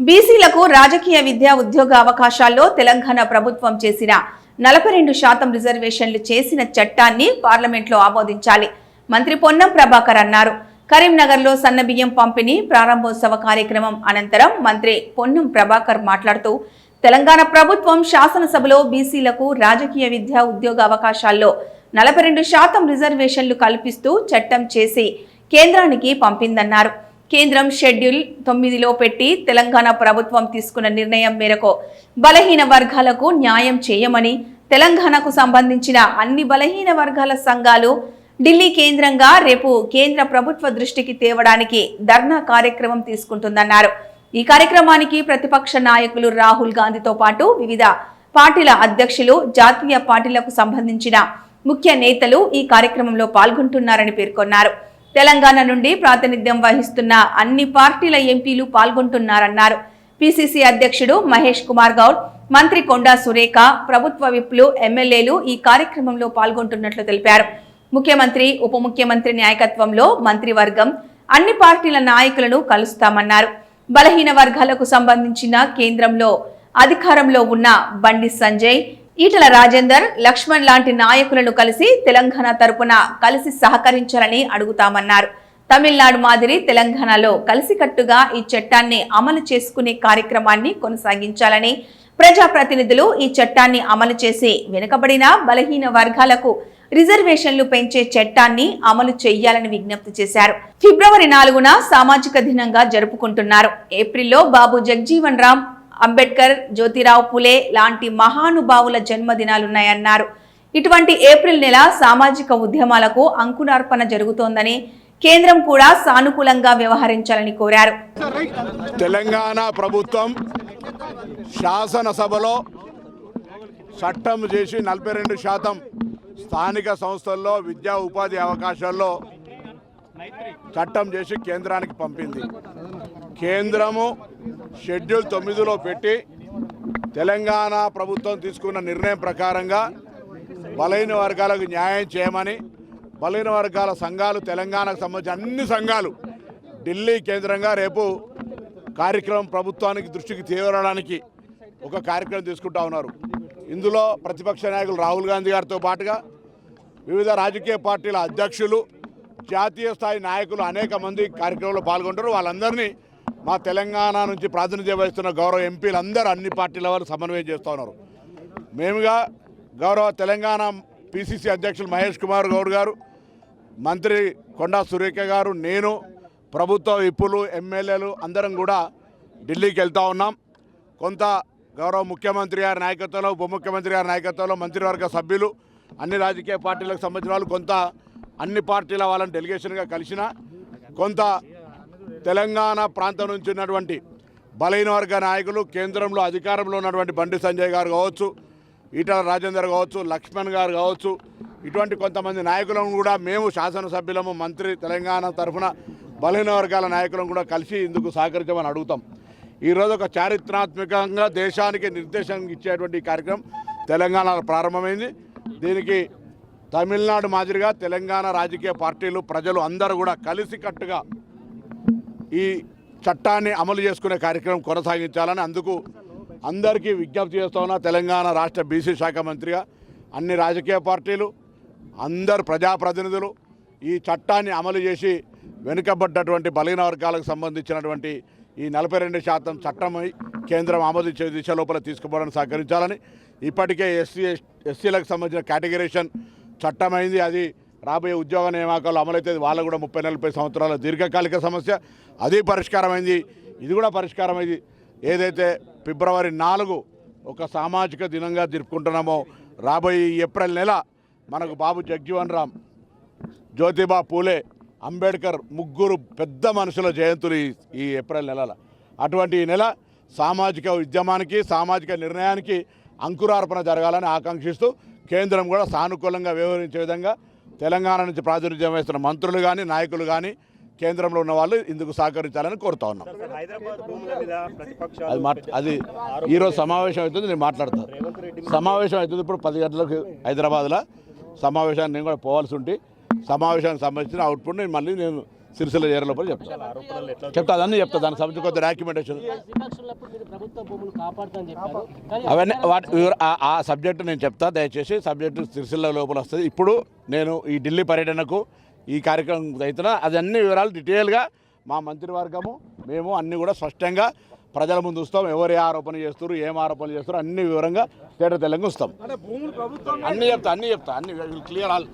బీసీలకు రాజకీయ విద్యా ఉద్యోగ అవకాశాల్లో తెలంగాణ ప్రభుత్వం చేసిన 42% రిజర్వేషన్లు చేసిన చట్టాన్ని పార్లమెంట్లో ఆమోదించాలి. మంత్రి పొన్నం ప్రభాకర్ అన్నారు. కరీంనగర్లో సన్నబియ్యం పంపిణీ ప్రారంభోత్సవ కార్యక్రమం అనంతరం మంత్రి పొన్నం ప్రభాకర్ మాట్లాడుతూ తెలంగాణ ప్రభుత్వం శాసనసభలో బీసీలకు రాజకీయ విద్యా ఉద్యోగ అవకాశాల్లో 42% రిజర్వేషన్లు కల్పిస్తూ చట్టం చేసి కేంద్రానికి పంపిందన్నారు. కేంద్రం షెడ్యూల్ 9లో పెట్టి తెలంగాణ ప్రభుత్వం తీసుకున్న నిర్ణయం మేరకు బలహీన వర్గాలకు న్యాయం చేయమని, తెలంగాణకు సంబంధించిన అన్ని బలహీన వర్గాల సంఘాలు ఢిల్లీ కేంద్రంగా రేపు కేంద్ర ప్రభుత్వ దృష్టికి తేవడానికి ధర్నా కార్యక్రమం తీసుకుంటుందన్నారు. ఈ కార్యక్రమానికి ప్రతిపక్ష నాయకులు రాహుల్ గాంధీతో పాటు వివిధ పార్టీల అధ్యక్షులు, జాతీయ పార్టీలకు సంబంధించిన ముఖ్య నేతలు ఈ కార్యక్రమంలో పాల్గొంటున్నారని పేర్కొన్నారు. తెలంగాణ నుండి ప్రాతినిధ్యం వహిస్తున్న అన్ని పార్టీల ఎంపీలు పాల్గొంటున్నారన్నారు. పిసిసి అధ్యక్షుడు మహేష్ కుమార్ గౌడ్, మంత్రి కొండా సురేఖ, ప్రభుత్వ విప్లు, ఎమ్మెల్యేలు ఈ కార్యక్రమంలో పాల్గొంటున్నట్లు తెలిపారు. ముఖ్యమంత్రి, ఉప ముఖ్యమంత్రి నాయకత్వంలో మంత్రివర్గం అన్ని పార్టీల నాయకులను కలుస్తామన్నారు. బలహీన వర్గాలకు సంబంధించిన కేంద్రంలో అధికారంలో ఉన్న బండి సంజయ్, ఈటల రాజేందర్, లక్ష్మణ్ లాంటి నాయకులను కలిసి తెలంగాణ తరపున కలిసి సహకరించాలని అడుగుతామన్నారు. తమిళనాడు మాదిరి తెలంగాణలో కలిసికట్టుగా ఈ చట్టాన్ని అమలు చేసుకునే కార్యక్రమాన్ని కొనసాగించాలని, ప్రజాప్రతినిధులు ఈ చట్టాన్ని అమలు చేసి వెనుకబడిన బలహీన వర్గాలకు రిజర్వేషన్లు పెంచే చట్టాన్ని అమలు చేయాలని విజ్ఞప్తి చేశారు. ఫిబ్రవరి 4న సామాజిక దినంగా జరుపుకుంటున్నారు. ఏప్రిల్లో బాబు జగజీవన్ రామ్, అంబేద్కర్, జ్యోతిరావు పులే లాంటి మహానుభావుల జన్మదినాలున్నాయన్నారు. ఇటువంటి ఏప్రిల్ నెల సామాజిక ఉద్యమాలకు అంకురార్పణ జరుగుతోందని, కేంద్రం కూడా సానుకూలంగా వ్యవహరించాలని కోరారు. తెలంగాణ ప్రభుత్వం శాసనసభలో చట్టం చేసి 42% స్థానిక సంస్థల్లో విద్యా ఉపాధి అవకాశాల్లో చట్టం చేసి కేంద్రానికి పంపింది. కేంద్రము షెడ్యూల్ 9లో పెట్టి తెలంగాణ ప్రభుత్వం తీసుకున్న నిర్ణయం ప్రకారంగా బలహీన వర్గాలకు న్యాయం చేయమని, బలహీన వర్గాల సంఘాలు, తెలంగాణకు సంబంధించిన అన్ని సంఘాలు ఢిల్లీ కేంద్రంగా రేపు కార్యక్రమం ప్రభుత్వానికి దృష్టికి తేవడానికి ఒక కార్యక్రమం తీసుకుంటా ఉన్నారు. ఇందులో ప్రతిపక్ష నాయకులు రాహుల్ గాంధీ గారితో పాటుగా వివిధ రాజకీయ పార్టీల అధ్యక్షులు, జాతీయ స్థాయి నాయకులు అనేక మంది కార్యక్రమంలో పాల్గొంటారు. వాళ్ళందరినీ మా తెలంగాణ నుంచి ప్రాతినిధ్యం వహిస్తున్న గౌరవ ఎంపీలు అందరూ అన్ని పార్టీల వారు సమన్వయం చేస్తూ ఉన్నారు. మేముగా గౌరవ తెలంగాణ పిసిసి అధ్యక్షులు మహేష్ కుమార్ గౌడ్ గారు, మంత్రి కొండా సురేఖ గారు, నేను, ప్రభుత్వ విప్పులు, ఎమ్మెల్యేలు అందరం కూడా ఢిల్లీకి వెళ్తూ ఉన్నాం. కొంత గౌరవ ముఖ్యమంత్రి గారి నాయకత్వంలో, ఉప ముఖ్యమంత్రి గారి నాయకత్వంలో మంత్రివర్గ సభ్యులు, అన్ని రాజకీయ పార్టీలకు సంబంధించిన వాళ్ళు, కొంత అన్ని పార్టీల వాళ్ళని డెలిగేషన్గా కలిసిన, కొంత తెలంగాణ ప్రాంతం నుంచి ఉన్నటువంటి బలహీన వర్గ నాయకులు, కేంద్రంలో అధికారంలో ఉన్నటువంటి బండి సంజయ్ గారు కావచ్చు, ఈటల రాజేందర్ కావచ్చు, లక్ష్మణ్ గారు కావచ్చు, ఇటువంటి కొంతమంది నాయకులను కూడా మేము శాసనసభ్యులము, మంత్రి తెలంగాణ తరఫున బలహీన వర్గాల నాయకులను కూడా కలిసి ఇందుకు సహకరించమని అడుగుతాం. ఈరోజు ఒక చారిత్రాత్మకంగా దేశానికి నిర్దేశం ఇచ్చేటువంటి కార్యక్రమం తెలంగాణలో ప్రారంభమైంది. దీనికి తమిళనాడు మాదిరిగా తెలంగాణ రాజకీయ పార్టీలు, ప్రజలు అందరూ కూడా కలిసికట్టుగా ఈ చట్టాన్ని అమలు చేసుకునే కార్యక్రమం కొనసాగించాలని అందుకు అందరికీ విజ్ఞప్తి చేస్తూ ఉన్న తెలంగాణ రాష్ట్ర బీసీ శాఖ మంత్రిగా అన్ని రాజకీయ పార్టీలు, అందరు ప్రజాప్రతినిధులు ఈ చట్టాన్ని అమలు చేసి వెనుకబడ్డటువంటి బలహీన వర్గాలకు సంబంధించినటువంటి ఈ 42% చట్టమై కేంద్రం ఆమోదించే దిశ లోపల తీసుకుపోవడానికి సహకరించాలని, ఇప్పటికే ఎస్సీలకు సంబంధించిన కేటగిరేషన్ చట్టమైంది. అది రాబోయే ఉద్యోగ నియామకాలు అమలైతే వాళ్ళకు కూడా 30-40 సంవత్సరాల దీర్ఘకాలిక సమస్య, అది పరిష్కారమైంది. ఇది కూడా పరిష్కారమైంది. ఏదైతే ఫిబ్రవరి 4 ఒక సామాజిక దినంగా జరుపుకుంటున్నామో, రాబోయే ఏప్రిల్ నెల మనకు బాబు జగజీవన్ రామ్, జ్యోతిబా పూలే, అంబేద్కర్ ముగ్గురు పెద్ద మనుషుల జయంతులు ఈ ఏప్రిల్ నెలల. అటువంటి ఈ నెల సామాజిక ఉద్యమానికి, సామాజిక నిర్ణయానికి అంకురార్పణ జరగాలని ఆకాంక్షిస్తూ కేంద్రం కూడా సానుకూలంగా వ్యవహరించే విధంగా తెలంగాణ నుంచి ప్రాతినిధ్యం వహిస్తున్న మంత్రులు కానీ, నాయకులు కానీ, కేంద్రంలో ఉన్న వాళ్ళు ఇందుకు సహకరించాలని కోరుతా ఉన్నాం. అది ఈరోజు సమావేశం అవుతుంది, నేను మాట్లాడతాను. సమావేశం అవుతుంది ఇప్పుడు 10 గంటలకు హైదరాబాద్లో సమావేశాన్ని నేను కూడా పోవాల్సి ఉంటే సమావేశానికి సంబంధించిన అవుట్పుట్ నేను సిరిసిల్ల చేరే లోపల చెప్తా అదన్నీ చెప్తా దానికి సంబంధించి కొద్ది డాక్యుమెంటేషన్ అవన్నీ ఆ సబ్జెక్టు నేను చెప్తా. దయచేసి సబ్జెక్టు సిరిసిల్ల లోపల వస్తుంది. ఇప్పుడు నేను ఈ ఢిల్లీ పర్యటనకు ఈ కార్యక్రమం అవుతున్నా అది అన్ని వివరాలు డీటెయిల్గా మా మంత్రివర్గము మేము అన్నీ కూడా స్పష్టంగా ప్రజల ముందు వస్తాం. ఎవరు ఏ ఆరోపణ చేస్తారు, ఏం ఆరోపణలు చేస్తారు అన్ని వివరంగా తేట తెలంగా వస్తాం. అన్నీ చెప్తా అన్నీ క్లియర్ ఆల్.